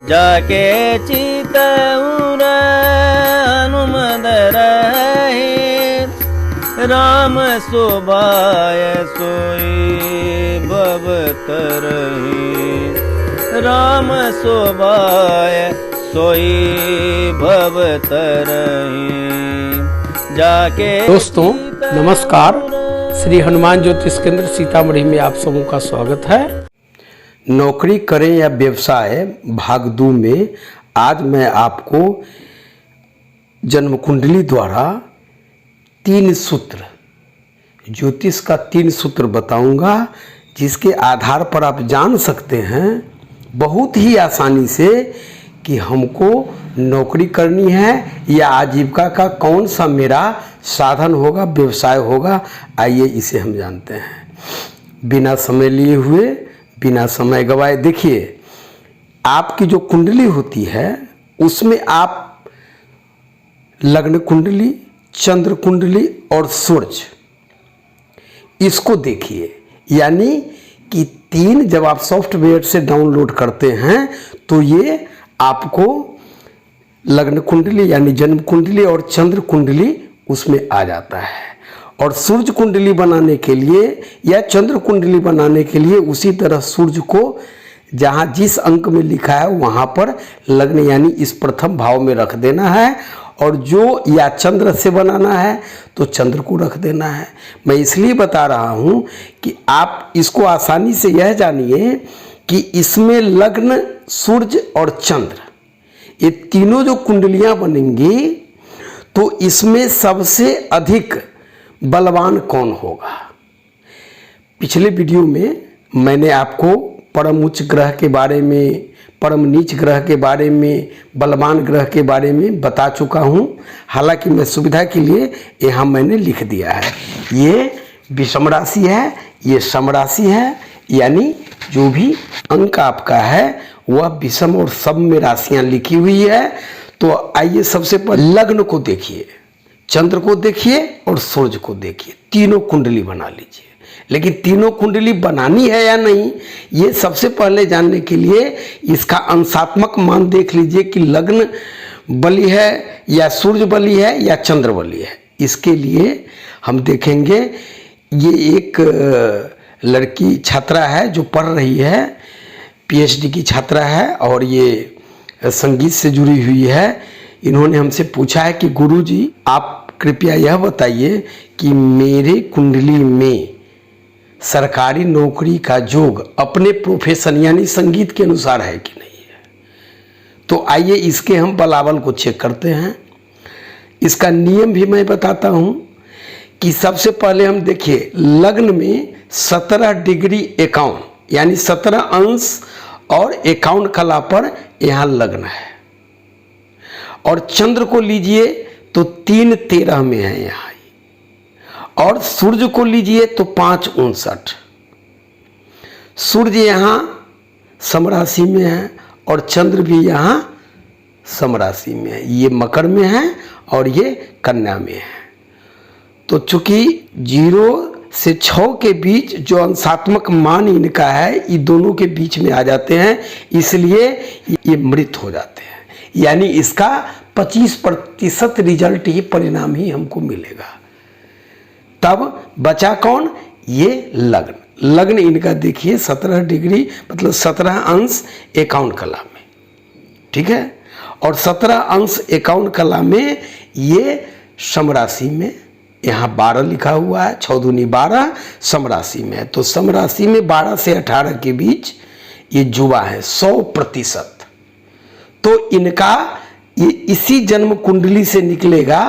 जाके चितउर हनुमद रहे, राम शोभाय सोई भव तरहि। राम शोभाय सोई भव तरहि। जाके दोस्तों नमस्कार, श्री हनुमान ज्योतिष केंद्र सीतामढ़ी में आप सबों का स्वागत है। नौकरी करें या व्यवसाय भाग 2 में आज मैं आपको जन्म कुंडली द्वारा 3 सूत्र, ज्योतिष का 3 सूत्र बताऊंगा, जिसके आधार पर आप जान सकते हैं बहुत ही आसानी से कि हमको नौकरी करनी है या आजीविका का कौन सा मेरा साधन होगा, व्यवसाय होगा। आइए इसे हम जानते हैं बिना समय लिए हुए, बिना समय गवाए। देखिए, आपकी जो कुंडली होती है उसमें आप लग्न कुंडली, चंद्र कुंडली और सूर्य, इसको देखिए। यानी कि 3 जब आप सॉफ्टवेयर से डाउनलोड करते हैं तो ये आपको लग्न कुंडली यानी जन्म कुंडली और चंद्र कुंडली उसमें आ जाता है। और सूर्य कुंडली बनाने के लिए या चंद्र कुंडली बनाने के लिए उसी तरह सूर्य को जहाँ जिस अंक में लिखा है वहाँ पर लग्न यानी इस प्रथम भाव में रख देना है, और जो या चंद्र से बनाना है तो चंद्र को रख देना है। मैं इसलिए बता रहा हूँ कि आप इसको आसानी से यह जानिए कि इसमें लग्न, सूर्य और चंद्र, ये तीनों जो कुंडलियाँ बनेंगी तो इसमें सबसे अधिक बलवान कौन होगा। पिछले वीडियो में मैंने आपको परम उच्च ग्रह के बारे में, परम नीच ग्रह के बारे में, बलवान ग्रह के बारे में बता चुका हूँ। हालांकि मैं सुविधा के लिए यहाँ मैंने लिख दिया है, ये विषम राशि है, ये सम राशि है, यानी जो भी अंक आपका है वह विषम और सम में राशियाँ लिखी हुई है। तो आइए सबसे पहले लग्न को देखिए, चंद्र को देखिए और सूर्य को देखिए, तीनों कुंडली बना लीजिए। लेकिन तीनों कुंडली बनानी है या नहीं, ये सबसे पहले जानने के लिए इसका अंशात्मक मान देख लीजिए कि लग्न बली है या सूर्य बली है या चंद्र बली है। इसके लिए हम देखेंगे, ये एक लड़की छात्रा है जो पढ़ रही है, पीएचडी की छात्रा है और ये संगीत से जुड़ी हुई है। इन्होंने हमसे पूछा है कि गुरुजी आप कृपया यह बताइए कि मेरे कुंडली में सरकारी नौकरी का योग अपने प्रोफेशन यानी संगीत के अनुसार है कि नहीं है। तो आइए इसके हम बलाबल को चेक करते हैं। इसका नियम भी मैं बताता हूँ कि सबसे पहले हम देखिए, लग्न में 17 डिग्री 51 यानी 17 अंश और 51 कला पर यहाँ लग्न है। और चंद्र को लीजिए तो 3-13 में है यहाँ, और सूर्य को लीजिए तो 5-59। सूर्य यहाँ सम राशि में है और चंद्र भी यहाँ सम राशि में है। ये मकर में है और ये कन्या में है। तो चूंकि 0 से 6 के बीच जो अंशात्मक मान इनका है, ये दोनों के बीच में आ जाते हैं, इसलिए ये मृत हो जाते हैं। यानी इसका 25% रिजल्ट ही, परिणाम ही हमको मिलेगा। तब बचा कौन? ये लग्न। लग्न इनका देखिए 17 डिग्री मतलब 17 अंश 51 कला में, ठीक है। और 17 अंश 51 कला में ये सम राशि में, यहाँ 12 लिखा हुआ है, 6 दूनी 12 सम राशि में है। तो सम राशि में 12 से 18 के बीच ये जुआ है 100%। तो इनका ये इसी जन्म कुंडली से निकलेगा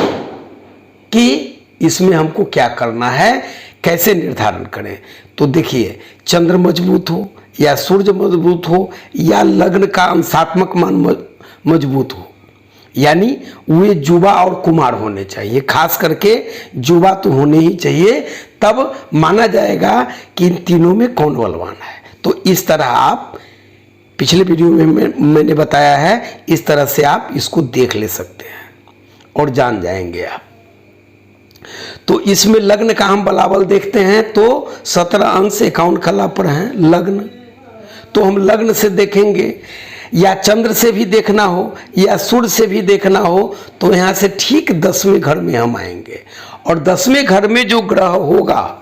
कि इसमें हमको क्या करना है, कैसे निर्धारण करें। तो देखिए, चंद्र मजबूत हो या सूर्य मजबूत हो या लग्न का अंशात्मक मान मजबूत हो, यानी वे जुवा और कुमार होने चाहिए। खास करके जुवा तो होने ही चाहिए, तब माना जाएगा कि इन तीनों में कौन बलवान है। तो इस तरह आप पिछले वीडियो में मैंने बताया है, इस तरह से आप इसको देख ले सकते हैं और जान जाएंगे आप। तो इसमें लग्न का हम बलाबल देखते हैं तो 17 अंश 51 कला पर है लग्न। तो हम लग्न से देखेंगे, या चंद्र से भी देखना हो या सूर्य से भी देखना हो तो यहाँ से ठीक 10वें घर में हम आएंगे, और 10वें घर में जो ग्रह होगा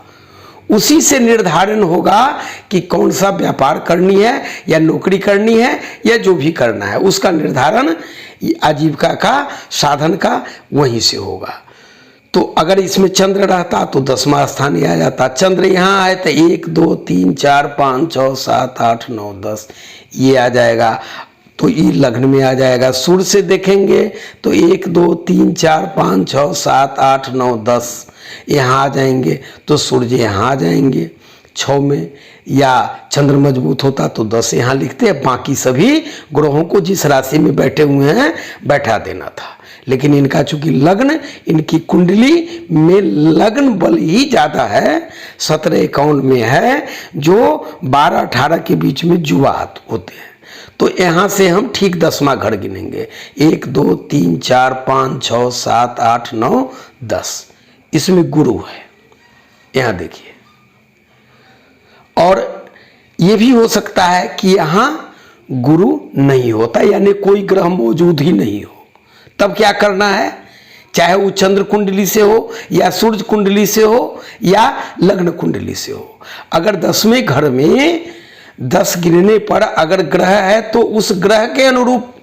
उसी से निर्धारण होगा कि कौन सा व्यापार करनी है या नौकरी करनी है या जो भी करना है, उसका निर्धारण आजीविका का साधन का वहीं से होगा। तो अगर इसमें चंद्र रहता तो 10वां स्थान ही आ जाता। चंद्र यहाँ आए तो 1 2 3 4 5 6 7 8 9 10 ये आ जाएगा, तो ये लग्न में आ जाएगा। सूर्य से देखेंगे तो 1 2 3 4 5 6 7 8 9 10 यहाँ आ जाएंगे, तो सूर्य यहाँ आ जाएंगे 6 में। या चंद्र मजबूत होता तो 10 यहाँ लिखते हैं, बाकी सभी ग्रहों को जिस राशि में बैठे हुए हैं बैठा देना था। लेकिन इनका चूंकि लग्न, इनकी कुंडली में लग्न बल ही ज़्यादा है, 17 51 में है, जो 12 18 के बीच में जुआ होते हैं। तो यहाँ से हम ठीक 10वां घर गिनेंगे, 1 2 3 4 5 6 7 8 9 10, इसमें गुरु है, यहाँ देखिए। और ये भी हो सकता है कि यहाँ गुरु नहीं होता, यानी कोई ग्रह मौजूद ही नहीं हो, तब क्या करना है, चाहे वो चंद्र कुंडली से हो या सूर्य कुंडली से हो या लग्न कुंडली से हो। अगर 10वें घर में 10 गिरने पर अगर ग्रह है तो उस ग्रह के अनुरूप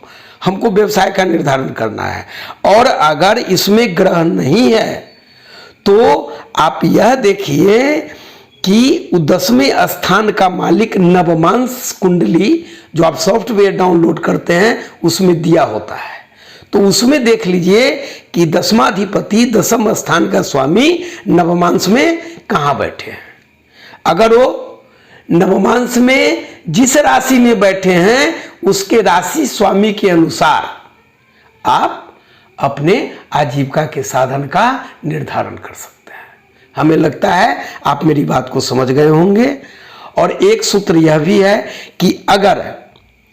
हमको व्यवसाय का निर्धारण करना है, और अगर इसमें ग्रह नहीं है तो आप यह देखिए कि 10वें स्थान का मालिक नवमांश कुंडली जो आप सॉफ्टवेयर डाउनलोड करते हैं उसमें दिया होता है, तो उसमें देख लीजिए कि 10वां अधिपति 10वें स्थान का स्वामी नवमांश में कहाँ बैठे हैं। अगर वो नवमांश में जिस राशि में बैठे हैं उसके राशि स्वामी के अनुसार आप अपने आजीविका के साधन का निर्धारण कर सकते हैं। हमें लगता है आप मेरी बात को समझ गए होंगे। और एक सूत्र यह भी है कि अगर,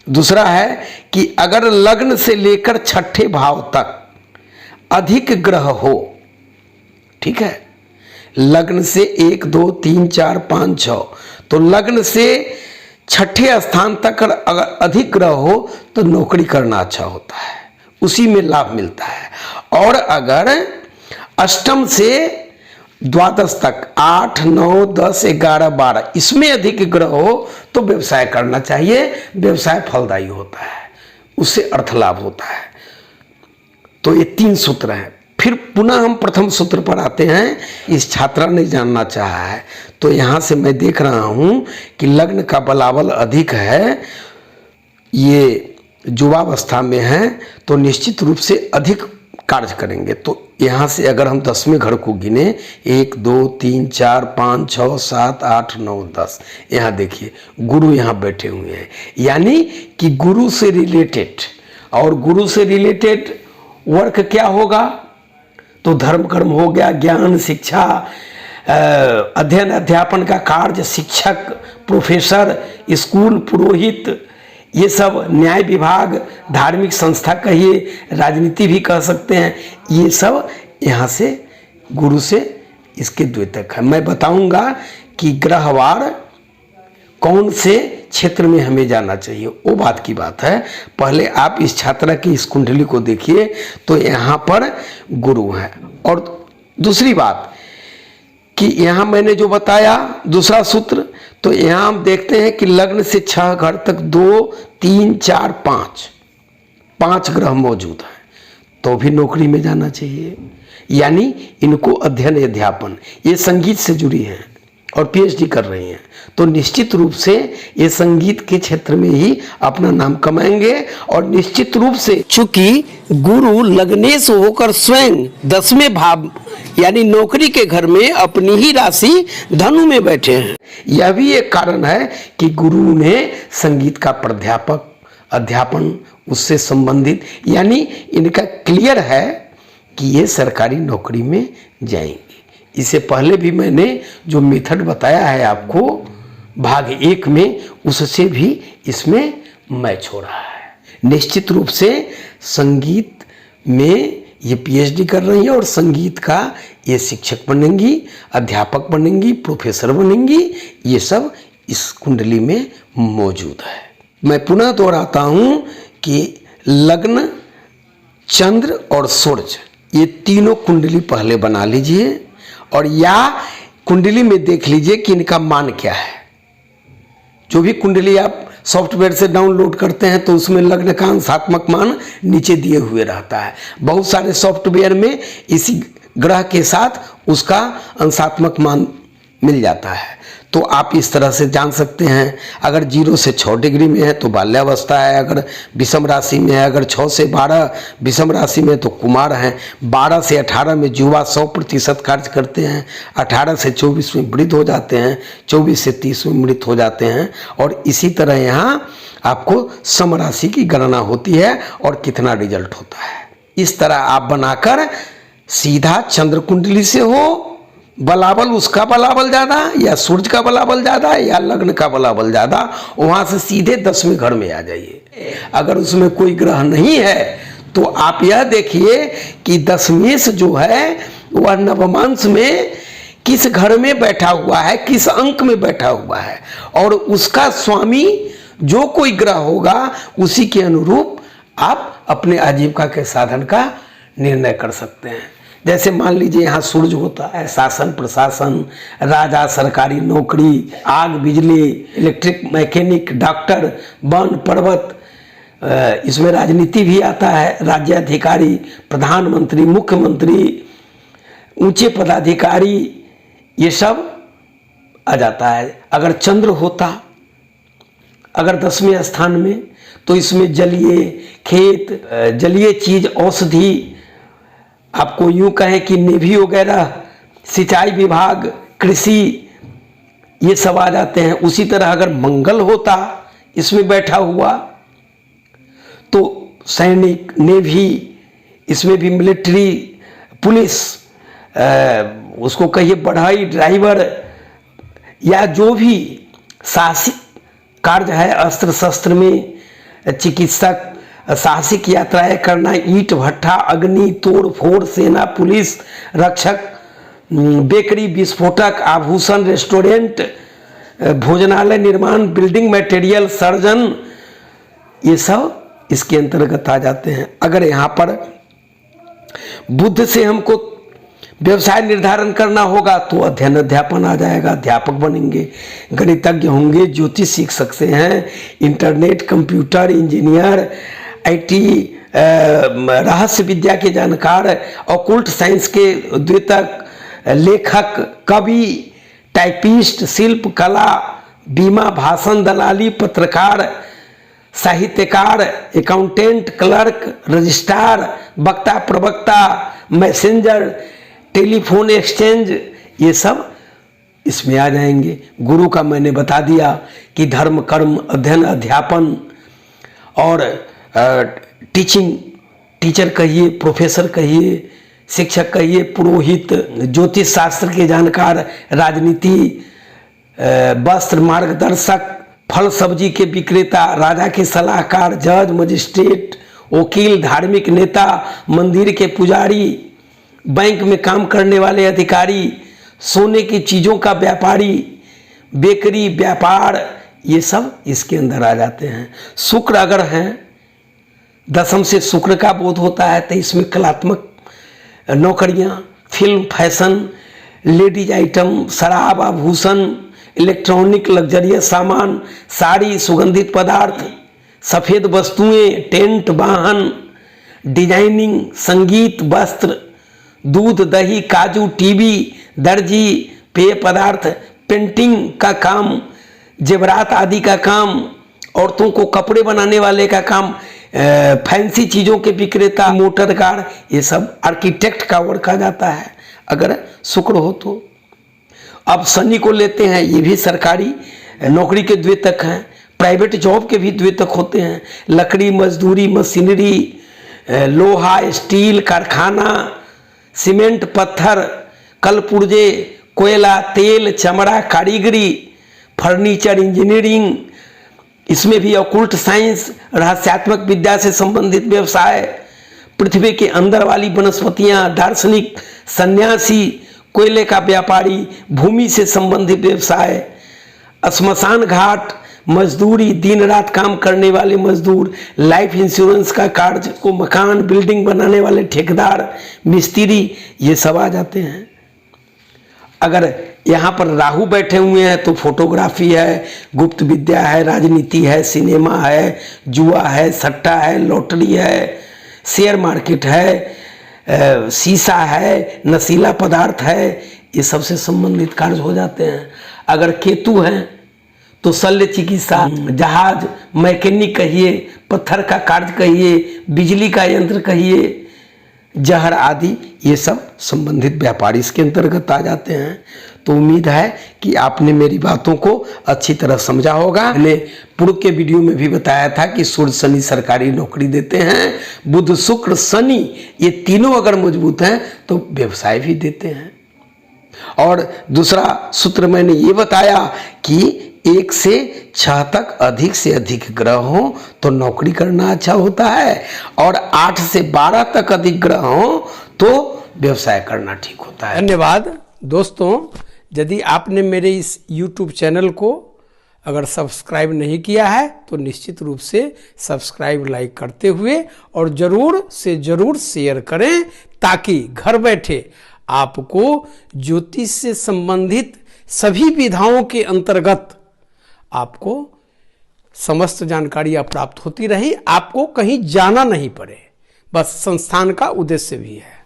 दूसरा है कि अगर लग्न से लेकर 6ठे भाव तक अधिक ग्रह हो, ठीक है, लग्न से 1 2 3 4 5 6, तो लग्न से 6ठे स्थान तक अगर अधिक ग्रह हो तो नौकरी करना अच्छा होता है, उसी में लाभ मिलता है। और अगर अष्टम से द्वादश तक 8 9 10 11 12 इसमें अधिक ग्रह हो तो व्यवसाय करना चाहिए, व्यवसाय फलदायी होता है, उससे अर्थ लाभ होता है। तो ये 3 सूत्र हैं। फिर पुनः हम प्रथम सूत्र पर आते हैं। इस छात्रा ने जानना चाहा है, तो यहाँ से मैं देख रहा हूँ कि लग्न का बलाबल अधिक है, ये युवावस्था में है, तो निश्चित रूप से अधिक कार्य करेंगे। तो यहाँ से अगर हम 10वें घर को गिने 1 2 3 4 5 6 7 8 9 10, यहाँ देखिए गुरु यहाँ बैठे हुए हैं, यानी कि गुरु से रिलेटेड, और गुरु से रिलेटेड वर्क क्या होगा, तो धर्म कर्म हो गया, ज्ञान शिक्षा, अध्ययन अध्यापन का कार्य, शिक्षक, प्रोफेसर, स्कूल, पुरोहित, ये सब, न्याय विभाग, धार्मिक संस्था कहिए, राजनीति भी कह सकते हैं, ये सब यहाँ से गुरु से इसके द्योतक है। मैं बताऊंगा कि ग्रहवार कौन से क्षेत्र में हमें जाना चाहिए, वो बात की बात है। पहले आप इस छात्रा की इस कुंडली को देखिए, तो यहाँ पर गुरु है। और दूसरी बात कि यहाँ मैंने जो बताया दूसरा सूत्र, तो यहाँ हम देखते हैं कि लग्न से 6 घर तक 2 3 4 5 ग्रह मौजूद हैं, तो भी नौकरी में जाना चाहिए। यानी इनको अध्ययन अध्यापन, ये संगीत से जुड़ी हैं और पीएचडी कर रही हैं, तो निश्चित रूप से ये संगीत के क्षेत्र में ही अपना नाम कमाएंगे। और निश्चित रूप से चूंकि गुरु लग्नेश होकर स्वयं 10वें भाव यानी नौकरी के घर में अपनी ही राशि धनु में बैठे हैं, यह भी एक कारण है कि गुरु ने संगीत का प्राध्यापक, अध्यापन उससे संबंधित, यानी इनका क्लियर है कि ये सरकारी नौकरी में जाएंगे। इससे पहले भी मैंने जो मेथड बताया है आपको भाग 1 में, उससे भी इसमें मैच हो रहा है। निश्चित रूप से संगीत में ये पीएचडी कर रही है और संगीत का ये शिक्षक बनेंगी, अध्यापक बनेंगी, प्रोफेसर बनेंगी, ये सब इस कुंडली में मौजूद है। मैं पुनः दोहराता हूं कि लग्न, चंद्र और सूरज, ये तीनों कुंडली पहले बना लीजिए और या कुंडली में देख लीजिए कि इनका मान क्या है। जो भी कुंडली आप सॉफ्टवेयर से डाउनलोड करते हैं तो उसमें लग्न का अंशात्मक मान नीचे दिए हुए रहता है। बहुत सारे सॉफ्टवेयर में इसी ग्रह के साथ उसका अंशात्मक मान मिल जाता है, तो आप इस तरह से जान सकते हैं। अगर 0 से 6 डिग्री में है तो बाल्यावस्था है, अगर विषम राशि में है, अगर 6 से 12 विषम राशि में तो कुमार हैं, 12 से 18 में युवा 100% कार्य करते हैं, 18 से 24 में वृद्ध हो जाते हैं, 24 से 30 में मृत हो जाते हैं। और इसी तरह यहाँ आपको सम राशि की गणना होती है और कितना रिजल्ट होता है। इस तरह आप बनाकर सीधा चंद्र कुंडली से हो, बलाबल उसका बलाबल ज़्यादा या सूर्य का बलाबल ज़्यादा या लग्न का बलाबल ज़्यादा, वहाँ से सीधे 10वें घर में आ जाइए। अगर उसमें कोई ग्रह नहीं है तो आप यह देखिए कि दशमेश जो है वह नवमांश में किस घर में बैठा हुआ है, किस अंक में बैठा हुआ है, और उसका स्वामी जो कोई ग्रह होगा उसी के अनुरूप आप अपने आजीविका के साधन का निर्णय कर सकते हैं। जैसे मान लीजिए यहाँ सूर्य होता है, शासन प्रशासन, राजा, सरकारी नौकरी, आग बिजली, इलेक्ट्रिक, मैकेनिक, डॉक्टर, वन पर्वत, इसमें राजनीति भी आता है, राज्याधिकारी, प्रधानमंत्री, मुख्यमंत्री, ऊंचे पदाधिकारी, ये सब आ जाता है। अगर चंद्र होता अगर 10वें स्थान में तो इसमें जलीय खेत, जलीय चीज, औषधि, आपको यूं कहें कि नेवी वगैरह, सिंचाई विभाग, कृषि, ये सब आ जाते हैं। उसी तरह अगर मंगल होता इसमें बैठा हुआ तो सैनिक, नेवी, इसमें भी मिलिट्री, पुलिस, उसको कहिए बढ़ई, ड्राइवर, या जो भी साहसिक कार्य है, अस्त्र शस्त्र में, चिकित्सक, साहसिक यात्राएं करना, ईंट भट्ठा, अग्नि, तोड़ फोड़, सेना, पुलिस, रक्षक, बेकरी, विस्फोटक, आभूषण, रेस्टोरेंट, भोजनालय निर्माण, बिल्डिंग मटेरियल, सर्जन, ये सब इसके अंतर्गत आ जाते हैं। अगर यहाँ पर बुध से हमको व्यवसाय निर्धारण करना होगा तो अध्ययन अध्यापन आ जाएगा, अध्यापक बनेंगे, गणितज्ञ होंगे, ज्योतिष सीख सकते हैं, इंटरनेट, कंप्यूटर, इंजीनियर, IT, रहस्य विद्या के जानकार, ऑकुल्ट साइंस के द्वितक, लेखक, कवि, टाइपिस्ट, शिल्प कला, बीमा, भाषण, दलाली, पत्रकार, साहित्यकार, अकाउंटेंट, क्लर्क, रजिस्ट्रार, वक्ता, प्रवक्ता, मैसेंजर, टेलीफोन एक्सचेंज, ये सब इसमें आ जाएंगे। गुरु का मैंने बता दिया कि धर्म, कर्म, अध्ययन, अध्यापन और टीचिंग, टीचर कहिए, प्रोफेसर कहिए, शिक्षक कहिए, पुरोहित, ज्योतिष शास्त्र के जानकार, राजनीति, वस्त्र मार्गदर्शक, फल सब्जी के विक्रेता, राजा के सलाहकार, जज, मजिस्ट्रेट, वकील, धार्मिक नेता, मंदिर के पुजारी, बैंक में काम करने वाले अधिकारी, सोने की चीज़ों का व्यापारी, बेकरी, व्यापार, ये सब इसके अंदर आ जाते हैं। शुक्र अगर हैं, दशम से शुक्र का बोध होता है तो इसमें कलात्मक नौकरियां, फिल्म, फैशन, लेडीज आइटम, शराब, आभूषण, इलेक्ट्रॉनिक, लग्जरियस सामान, साड़ी, सुगंधित पदार्थ, सफ़ेद वस्तुएं, टेंट, वाहन, डिजाइनिंग, संगीत, वस्त्र, दूध, दही, काजू, टीवी, दर्जी, पेय पदार्थ, पेंटिंग का काम, जेवरात आदि का काम, औरतों को कपड़े बनाने वाले का काम, फैंसी चीज़ों के विक्रेता, मोटर कार, ये सब आर्किटेक्ट का वर्क आ जाता है अगर शुक्र हो तो। अब शनि को लेते हैं, ये भी सरकारी नौकरी के द्वितक हैं, प्राइवेट जॉब के भी द्वितक होते हैं, लकड़ी, मजदूरी, मशीनरी, लोहा, स्टील, कारखाना, सीमेंट, पत्थर, कल पुर्जे, कोयला, तेल, चमड़ा, कारीगरी, फर्नीचर, इंजीनियरिंग, इसमें भी ऑकुल्ट साइंस, रहस्यात्मक विद्या से संबंधित व्यवसाय, पृथ्वी के अंदर वाली वनस्पतियां, दार्शनिक, सन्यासी, कोयले का व्यापारी, भूमि से संबंधित व्यवसाय, श्मशान घाट, मजदूरी, दिन रात काम करने वाले मजदूर, लाइफ इंश्योरेंस का कार्ड को, मकान बिल्डिंग बनाने वाले ठेकेदार, मिस्त्री, ये सब आ जाते हैं। अगर यहाँ पर राहु बैठे हुए हैं तो फोटोग्राफी है, गुप्त विद्या है, राजनीति है, सिनेमा है, जुआ है, सट्टा है, लॉटरी है, शेयर मार्केट है, शीशा है, नशीला पदार्थ है, ये सबसे संबंधित कार्य हो जाते हैं। अगर केतु हैं तो शल्य चिकित्सा, जहाज, मैकेनिक कहिए, पत्थर का कार्य कहिए, बिजली का यंत्र कहिए, जहर आदि, ये सब संबंधित व्यापार इसके अंतर्गत आ जाते हैं। तो उम्मीद है कि आपने मेरी बातों को अच्छी तरह समझा होगा। मैंने पूर्व के वीडियो में भी बताया था कि सूर्य शनि सरकारी नौकरी देते हैं, बुध शुक्र शनि ये तीनों अगर मजबूत हैं तो व्यवसाय भी देते हैं। और दूसरा सूत्र मैंने ये बताया कि 1 से 6 तक अधिक से अधिक ग्रह हो तो नौकरी करना अच्छा होता है, और 8 से 12 तक अधिक ग्रह हो तो व्यवसाय करना ठीक होता है। धन्यवाद दोस्तों। यदि आपने मेरे इस YouTube चैनल को अगर सब्सक्राइब नहीं किया है तो निश्चित रूप से सब्सक्राइब, लाइक करते हुए और ज़रूर से ज़रूर शेयर करें, ताकि घर बैठे आपको ज्योतिष से संबंधित सभी विधाओं के अंतर्गत आपको समस्त जानकारियाँ प्राप्त होती रही, आपको कहीं जाना नहीं पड़े। बस संस्थान का उद्देश्य भी है।